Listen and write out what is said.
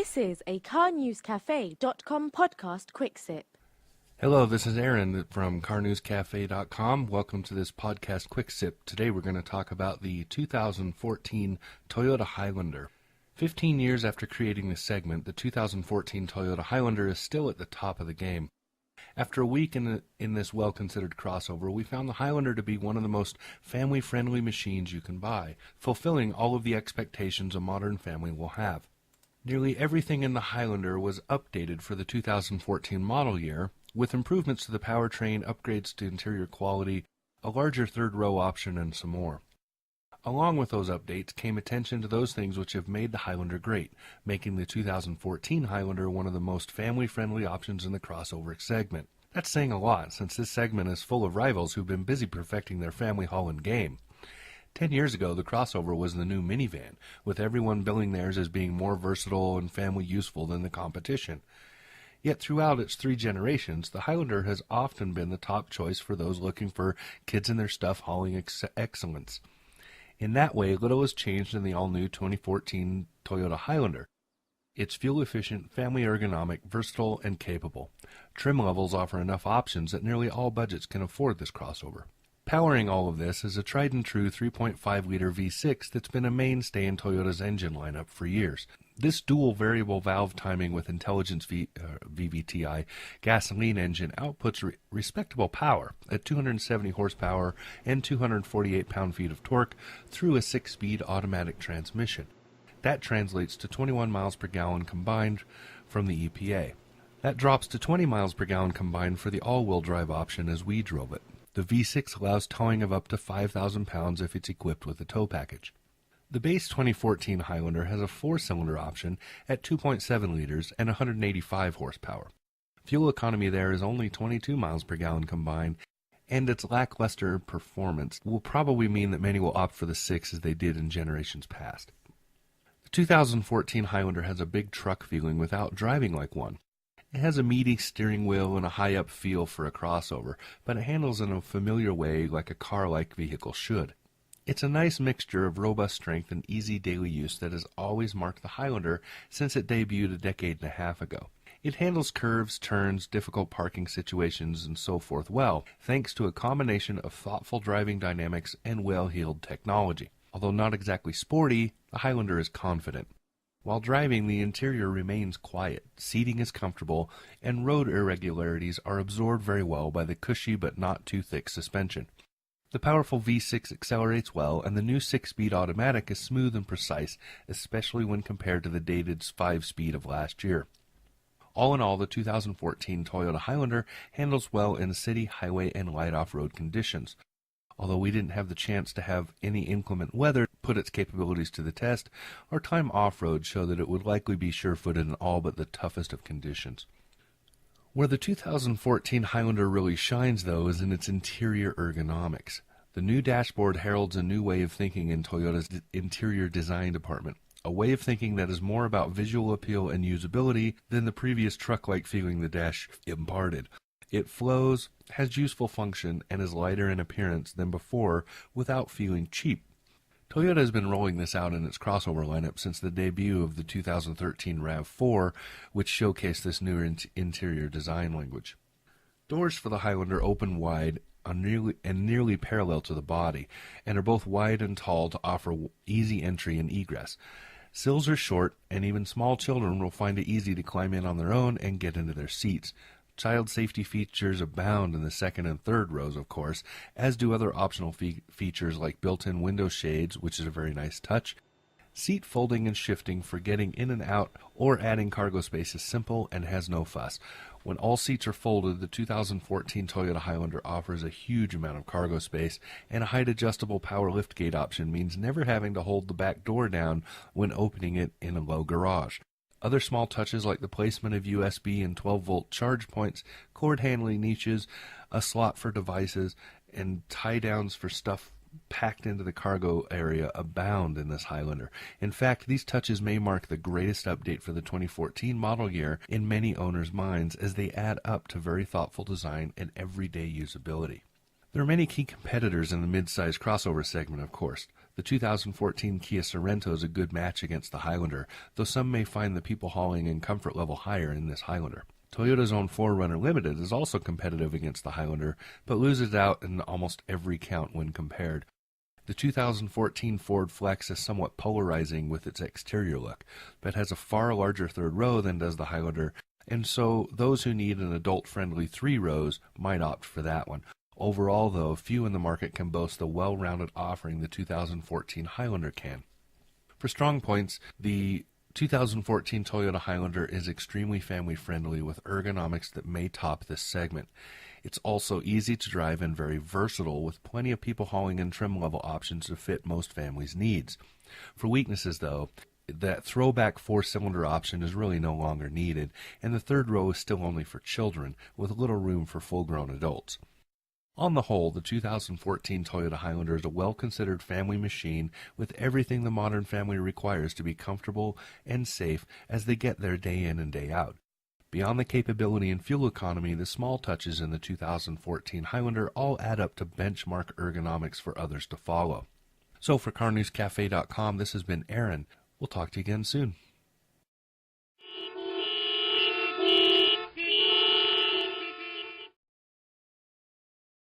This is a CarNewsCafe.com podcast quick sip. Hello, this is Aaron from CarNewsCafe.com. Welcome to this podcast quick sip. Today we're going to talk about the 2014 Toyota Highlander. 15 years after creating this segment, the 2014 Toyota Highlander is still at the top of the game. After a week in this well-considered crossover, we found the Highlander to be one of the most family-friendly machines you can buy, fulfilling all of the expectations a modern family will have. Nearly everything in the Highlander was updated for the 2014 model year, with improvements to the powertrain, upgrades to interior quality, a larger third-row option, and some more. Along with those updates came attention to those things which have made the Highlander great, making the 2014 Highlander one of the most family-friendly options in the crossover segment. That's saying a lot, since this segment is full of rivals who've been busy perfecting their family hauling game. 10 years ago, the crossover was the new minivan, with everyone billing theirs as being more versatile and family useful than the competition. Yet throughout its 3 generations, the Highlander has often been the top choice for those looking for kids in their stuff hauling excellence. In that way, little has changed in the all-new 2014 Toyota Highlander. It's fuel-efficient, family ergonomic, versatile, and capable. Trim levels offer enough options that nearly all budgets can afford this crossover. Powering all of this is a tried-and-true 3.5-liter V6 that's been a mainstay in Toyota's engine lineup for years. This dual variable valve timing with intelligence VVTi gasoline engine outputs respectable power at 270 horsepower and 248 pound-feet of torque through a 6-speed automatic transmission. That translates to 21 miles per gallon combined from the EPA. That drops to 20 miles per gallon combined for the all-wheel drive option as we drove it. The V6 allows towing of up to 5,000 pounds if it's equipped with a tow package. The base 2014 Highlander has a 4-cylinder option at 2.7 liters and 185 horsepower. Fuel economy there is only 22 miles per gallon combined, and its lackluster performance will probably mean that many will opt for the 6 as they did in generations past. The 2014 Highlander has a big truck feeling without driving like one. It has a meaty steering wheel and a high-up feel for a crossover, but it handles in a familiar way like a car-like vehicle should. It's a nice mixture of robust strength and easy daily use that has always marked the Highlander since it debuted a decade and a half ago. It handles curves, turns, difficult parking situations, and so forth well, thanks to a combination of thoughtful driving dynamics and well-heeled technology. Although not exactly sporty, the Highlander is confident. While driving, the interior remains quiet, seating is comfortable, and road irregularities are absorbed very well by the cushy but not too thick suspension. The powerful V6 accelerates well, and the new 6-speed automatic is smooth and precise, especially when compared to the dated 5-speed of last year. All in all, the 2014 Toyota Highlander handles well in city, highway, and light off-road conditions. Although we didn't have the chance to have any inclement weather put its capabilities to the test, our time off-road showed that it would likely be sure-footed in all but the toughest of conditions. Where the 2014 Highlander really shines, though, is in its interior ergonomics. The new dashboard heralds a new way of thinking in Toyota's interior design department, a way of thinking that is more about visual appeal and usability than the previous truck-like feeling the dash imparted. It flows, has useful function, and is lighter in appearance than before without feeling cheap. Toyota has been rolling this out in its crossover lineup since the debut of the 2013 RAV4, which showcased this new interior design language. Doors for the Highlander open wide and nearly parallel to the body, and are both wide and tall to offer easy entry and egress. Sills are short, and even small children will find it easy to climb in on their own and get into their seats. Child safety features abound in the second and third rows, of course, as do other optional features like built-in window shades, which is a very nice touch. Seat folding and shifting for getting in and out or adding cargo space is simple and has no fuss. When all seats are folded, the 2014 Toyota Highlander offers a huge amount of cargo space, and a height-adjustable power liftgate option means never having to hold the back door down when opening it in a low garage. Other small touches like the placement of USB and 12-volt charge points, cord handling niches, a slot for devices, and tie-downs for stuff packed into the cargo area abound in this Highlander. In fact, these touches may mark the greatest update for the 2014 model year in many owners' minds, as they add up to very thoughtful design and everyday usability. There are many key competitors in the mid-size crossover segment, of course. The 2014 Kia Sorento is a good match against the Highlander, though some may find the people hauling in comfort level higher in this Highlander. Toyota's own 4Runner Limited is also competitive against the Highlander, but loses out in almost every count when compared. The 2014 Ford Flex is somewhat polarizing with its exterior look, but has a far larger third row than does the Highlander, and so those who need an adult-friendly 3 rows might opt for that one. Overall, though, few in the market can boast the well-rounded offering the 2014 Highlander can. For strong points, the 2014 Toyota Highlander is extremely family-friendly with ergonomics that may top this segment. It's also easy to drive and very versatile, with plenty of people hauling and trim level options to fit most families' needs. For weaknesses, though, that throwback 4-cylinder option is really no longer needed, and the third row is still only for children, with little room for full-grown adults. On the whole, the 2014 Toyota Highlander is a well-considered family machine with everything the modern family requires to be comfortable and safe as they get there day in and day out. Beyond the capability and fuel economy, the small touches in the 2014 Highlander all add up to benchmark ergonomics for others to follow. So for CarNewsCafe.com, this has been Aaron. We'll talk to you again soon.